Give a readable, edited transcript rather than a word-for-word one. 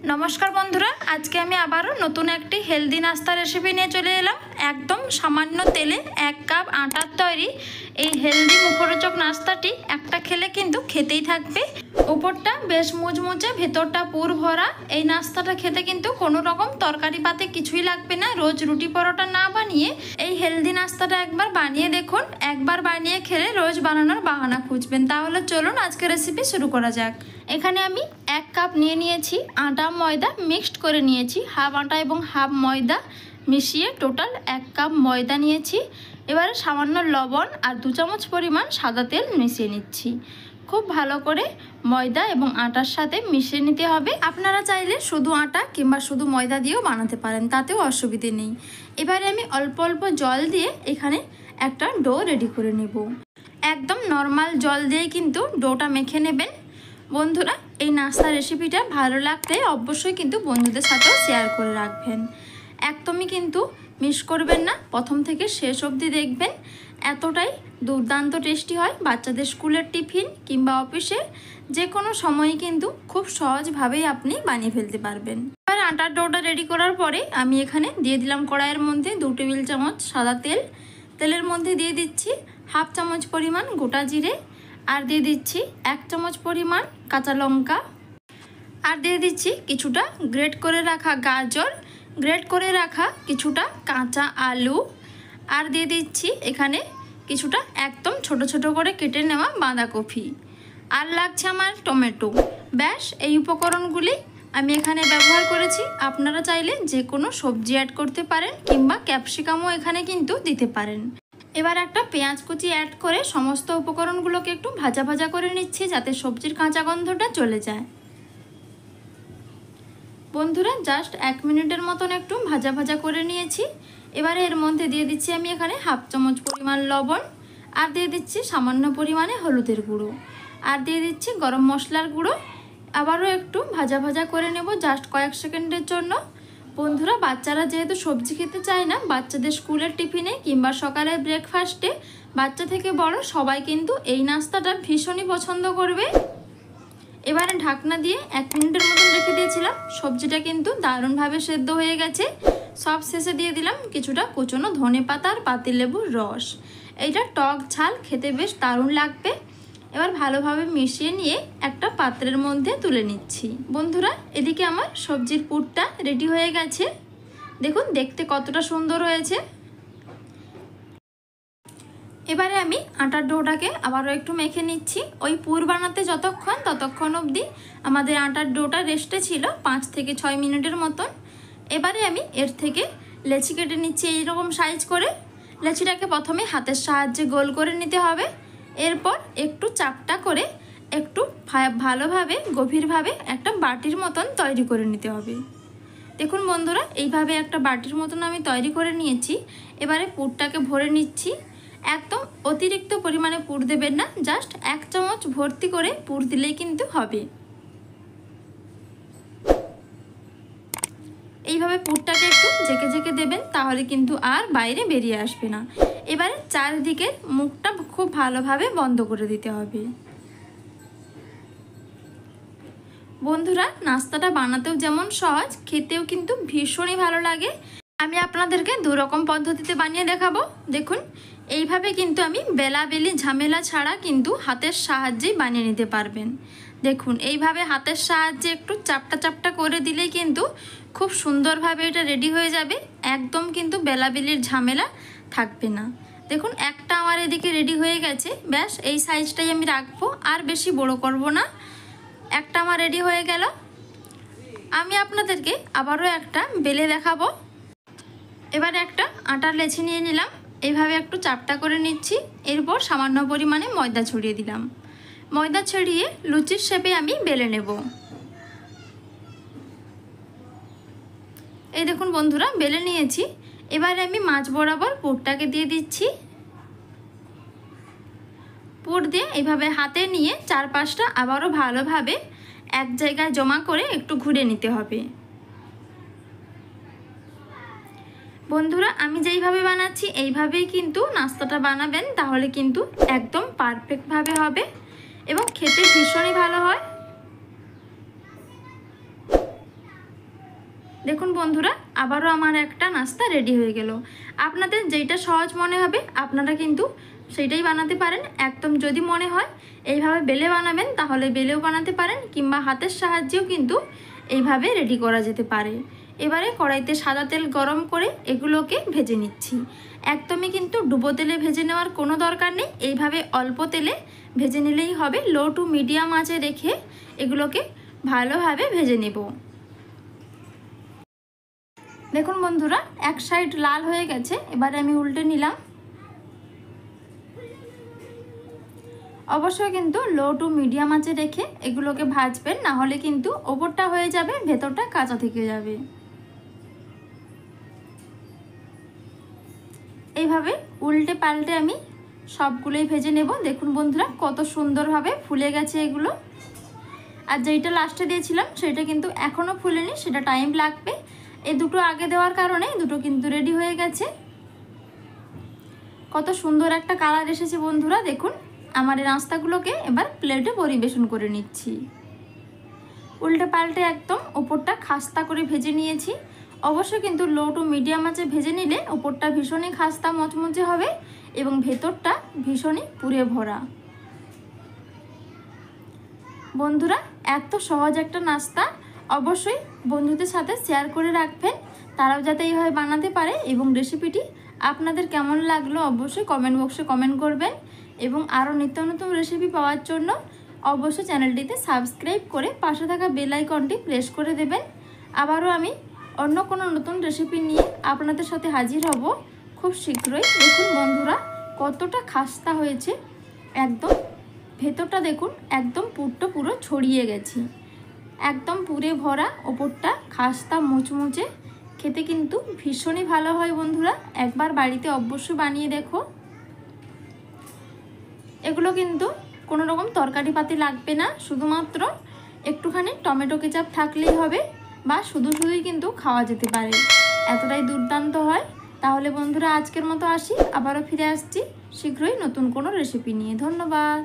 नमस्कार बंधुरा आज के आमी आबारो नतून एकटी हेल्दी नास्ता रेसिपि निये चले एलाम। एकदम सामान्य तेले 1 कप आटार तैरी এই हेल्दी मुखरोचक नास्ताटी एकटा खेले किन्तु खेतेई थाकबे। उपरटा बेश मुचमुचे भेतरटा पुर भरा। এই नास्ताटा खेते किन्तु कोनो रकम तरकारी पाते किछुई लागबे ना। रोज रुटी परोटा ना बानिये এই हेल्दी नास्ताटा एकबार बानिये देखुन। एकबार बानिये खेले रोज बानानोर बाहाना खुঁজবেন। ताहले चलुन आजके रेसिपि शुरू करा जाक। एखाने आमी 1 कप निये निয়েছি आटा मयदा मिक्सड करे निয়েছি। हाफ आटा एबं हाफ मयदा मिशिए टोटाल 1 कप मयदा निয়েছি। एबारे सामान्य लवण और 2 चामच परिमाण सादा तेल मिशिए निচ্ছি। खूब भालो करे मयदा एबं आटार साथे मिशिए निते होबे। आपनारा चाइले शुधु आटा किंबा शुधु मयदा दिएও बानाते पारेन, तातेও असुविधा नेই। एबारे आमी अल्प अल्प जल दिए एखाने একটা ডো রেডি করে নেব। একদম নরমাল জল দিয়ে কিন্তু ডোটা মেখে নেবেন। বন্ধুরা এই নাস্তা রেসিপিটা ভালো লাগলে অবশ্যই কিন্তু বন্ধুদের সাথেও শেয়ার করে রাখবেন। একদমই কিন্তু মিস করবেন না, প্রথম থেকে শেষ অবধি দেখবেন। এতটাই দুর্দান্ত টেস্টি হয়। বাচ্চাদের স্কুলের টিফিন কিংবা অফিসে যে কোনো সময়ে কিন্তু খুব সহজভাবেই আপনি বানিয়ে ফেলতে পারবেন। এবার আটার ডোটা রেডি করার পরে আমি এখানে দিয়ে দিলাম কড়াইয়ের মধ্যে 2 টেবিল চামচ সাদা তেল। তেলের মধ্যে দিয়ে দিচ্ছি হাফ চামচ পরিমাণ গোটা জিরে আর দিয়ে দিচ্ছি 1 চামচ পরিমাণ কাঁচা লঙ্কা আর দিয়ে দিচ্ছি কিছুটা গ্রেট করে রাখা গাজর, গ্রেট করে রাখা কিছুটা কাঁচা আলু আর দিয়ে দিচ্ছি এখানে কিছুটা একদম ছোট ছোট করে কেটে নেওয়া বাঁধাকপি আর লাগছে আমার টমেটো। ব্যাস এই উপকরণগুলি আমি এখানে ব্যবহার করেছি। আপনারা চাইলে যে কোনো সবজি অ্যাড করতে পারেন কিংবা ক্যাপসিকামও এখানে কিন্তু দিতে পারেন। এবার একটা পেঁয়াজ কুচি অ্যাড করে সমস্ত উপকরণগুলোকে একটু ভাজা ভাজা করে নিচ্ছি যাতে সবজির কাঁচা গন্ধটা চলে যায়। বন্ধুরা জাস্ট 1 মিনিটের মতন একটু ভাজা ভাজা করে নিয়েছি। এবারে এর মধ্যে দিয়ে দিচ্ছি আমি এখানে হাফ চামচ পরিমাণ লবণ আর দিয়ে দিচ্ছি সামান্য পরিমাণে হলুদের গুঁড়ো আর দিয়ে দিচ্ছি গরম মশলার গুঁড়ো। আবারও একটু ভাজা ভাজা করে নেব জাস্ট কয়েক সেকেন্ডের জন্য। বন্ধুরা বাচ্চারা যেহেতু সবজি খেতে চায় না, বাচ্চাদের স্কুলের টিফিনে কিংবা সকালের ব্রেকফাস্টে বাচ্চা থেকে বড় সবাই কিন্তু এই নাস্তাটা ভীষণই পছন্দ করবে। এবারে ঢাকনা দিয়ে 1 মিনিটের মতন রেখে দিয়েছিলাম। সবজিটা কিন্তু দারুণভাবে সেদ্ধ হয়ে গেছে। সব শেষে দিয়ে দিলাম কিছুটা কুচনো ধনেপাতা আর পাতিলেবুর রস। এইটা টক ঝাল খেতে বেশ দারুণ লাগবে। এবার ভালোভাবে মিশিয়ে নিয়ে একটা পাত্রের মধ্যে তুলে নিচ্ছি। বন্ধুরা এদিকে আমার সবজির পুরটা রেডি হয়ে গেছে। দেখুন দেখতে কতটা সুন্দর হয়েছে। এবারে আমি আটার ডোটাকে আবারও একটু মেখে নিচ্ছি। ওই পুর বানাতে ততক্ষণ অবধি আমাদের আটার ডোটা রেস্টে ছিল 5 থেকে 6 মিনিটের মতন। এবারে আমি এর থেকে লেচি কেটে নিচ্ছি এইরকম সাইজ করে। লেচিটাকে প্রথমে হাতের সাহায্যে গোল করে নিতে হবে। এরপর একটু চাপটা করে একটু ভালোভাবে গভীরভাবে একটা বাটির মতন তৈরি করে নিতে হবে। দেখুন বন্ধুরা এইভাবে একটা বাটির মতন আমি তৈরি করে নিয়েছি। এবারে পুরটাকে ভরে নিচ্ছি। একদম অতিরিক্ত পরিমাণে পুর দেবেন না, জাস্ট 1 চামচ ভর্তি করে পুর দিলেই কিন্তু হবে। এইভাবে পুরটাকে একটু জেকে জেকে দেবেন, তাহলে কিন্তু আর বাইরে বেরিয়ে আসবে না। এবারে চারদিকে মুখটা খুব ভালোভাবে বন্ধ করে দিতে হবে। বন্ধুরা নাস্তাটা বানাতেও যেমন সহজ, খেতেও কিন্তু ভীষণই ভালো লাগে। আমি আপনাদেরকে 2 রকম পদ্ধতিতে বানিয়ে দেখাবো। দেখুন এইভাবে কিন্তু আমি বেলাবেলি ঝামেলা ছাড়া কিন্তু হাতের সাহায্যেই বানিয়ে নিতে পারবেন। দেখুন এইভাবে হাতের সাহায্যে একটু চাপটা চাপটা করে দিলেই কিন্তু খুব সুন্দরভাবে এটা রেডি হয়ে যাবে। একদম কিন্তু বেলাবেলির ঝামেলা থাকবে না। দেখুন একটা আমার এদিকে রেডি হয়ে গেছে। ব্যাস এই সাইজটাই আমি রাখবো, আর বেশি বড় করব না। একটা আমার রেডি হয়ে গেল। আমি আপনাদেরকে আবারও একটা বেলে দেখাবো। এবারে একটা আটার লেচি নিয়ে নিলাম, এইভাবে একটু চাপটা করে নিচ্ছি। এরপর সামান্য পরিমাণে ময়দা ছড়িয়ে দিলাম। ময়দা ছড়িয়ে লুচির শেপে আমি বেলে নেব। এই দেখুন বন্ধুরা বেলে নিয়েছি। এবারে আমি মাঝ বরাবর পুরটাকে দিয়ে দিচ্ছি। পুর দিয়ে এইভাবে হাতে নিয়ে চারপাশটা আবারও ভালোভাবে এক জায়গায় জমা করে একটু ঘুরে নিতে হবে। বন্ধুরা আমি যেইভাবে বানাচ্ছি এইভাবেই কিন্তু নাস্তাটা বানাবেন, তাহলে কিন্তু একদম পারফেক্টভাবে হবে এবং খেতে ভীষণই ভালো হয়। দেখুন বন্ধুরা, আবারও আমার একটা নাস্তা রেডি হয়ে গেল। আপনাদের যেইটা সহজ মনে হবে আপনারা কিন্তু সেইটাই বানাতে পারেন। একদম যদি মনে হয় এইভাবে বেলে বানাবেন তাহলে বেলেও বানাতে পারেন, কিংবা হাতের সাহায্যেও কিন্তু এইভাবে রেডি করা যেতে পারে। এবারে কড়াইতে সাদা তেল গরম করে এগুলোকে ভেজে নিচ্ছি। একদমই কিন্তু ডুবো তেলে ভেজে নেওয়ার কোনো দরকার নেই, এইভাবে অল্প তেলে ভেজে নিলেই হবে। লো টু মিডিয়াম আঁচে রেখে এগুলোকে ভালোভাবে ভেজে নেব। দেখুন বন্ধুরা, এক সাইড লাল হয়ে গেছে, এবারে আমি উল্টে নিলাম। অবশ্যই কিন্তু লো টু মিডিয়াম আঁচে রেখে এগুলোকে ভাজবেন, না হলে কিন্তু ওপরটা হয়ে যাবে, ভেতরটা কাঁচা থেকে যাবে। এইভাবে উল্টে পাল্টে আমি সবগুলোই ভেজে নেব। দেখুন বন্ধুরা, কত সুন্দরভাবে ফুলে গেছে এগুলো। আর যেইটা লাস্টে দিয়েছিলাম সেটা কিন্তু এখনও ফুলেনি, সেটা টাইম লাগবে। এই দুটো আগে দেওয়ার কারণে দুটো কিন্তু রেডি হয়ে গেছে। কত সুন্দর একটা কালার এসেছে বন্ধুরা। দেখুন, আমার এই নাস্তাগুলোকে এবার প্লেটে পরিবেশন করে নিচ্ছি। উল্টে পাল্টে একদম ওপরটা খাস্তা করে ভেজে নিয়েছি। অবশ্যই কিন্তু লো টু মিডিয়াম আঁচে ভেজে নিলে ওপরটা ভীষণই খাস্তা মচমচে হবে এবং ভেতরটা ভীষণই পুড়ে ভরা। বন্ধুরা, এত সহজ একটা নাস্তা অবশ্যই বন্ধুদের সাথে শেয়ার করে রাখবেন, তারাও যাতে এইভাবে বানাতে পারে। এবং রেসিপিটি আপনাদের কেমন লাগলো অবশ্যই কমেন্ট বক্সে কমেন্ট করবেন। এবং আরও নিত্য নতুন রেসিপি পাওয়ার জন্য অবশ্যই চ্যানেলটিতে সাবস্ক্রাইব করে পাশে থাকা বেল আইকনটি প্রেস করে দেবেন। আবারও আমি অন্য কোনো নতুন রেসিপি নিয়ে আপনাদের সাথে হাজির হব খুব শীঘ্রই। দেখুন বন্ধুরা, কতটা খাস্তা হয়েছে, একদম ভেতরটা দেখুন একদম পুরো ছড়িয়ে গেছে, একদম পুরে ভরা, ওপরটা খাস্তা মুচমুচে, খেতে কিন্তু ভীষণই ভালো হয়। বন্ধুরা, একবার বাড়িতে অবশ্যই বানিয়ে দেখো। এগুলো কিন্তু কোনো রকম তরকারি পাতি লাগবে না, শুধুমাত্র একটুখানি টমেটো কেচাপ থাকলেই হবে, বা শুধুই কিন্তু খাওয়া যেতে পারে, এতটাই দুর্দান্ত হয়। তাহলে বন্ধুরা, আজকের মতো আসি, আবারও ফিরে আসছি শীঘ্রই নতুন কোনো রেসিপি নিয়ে। ধন্যবাদ।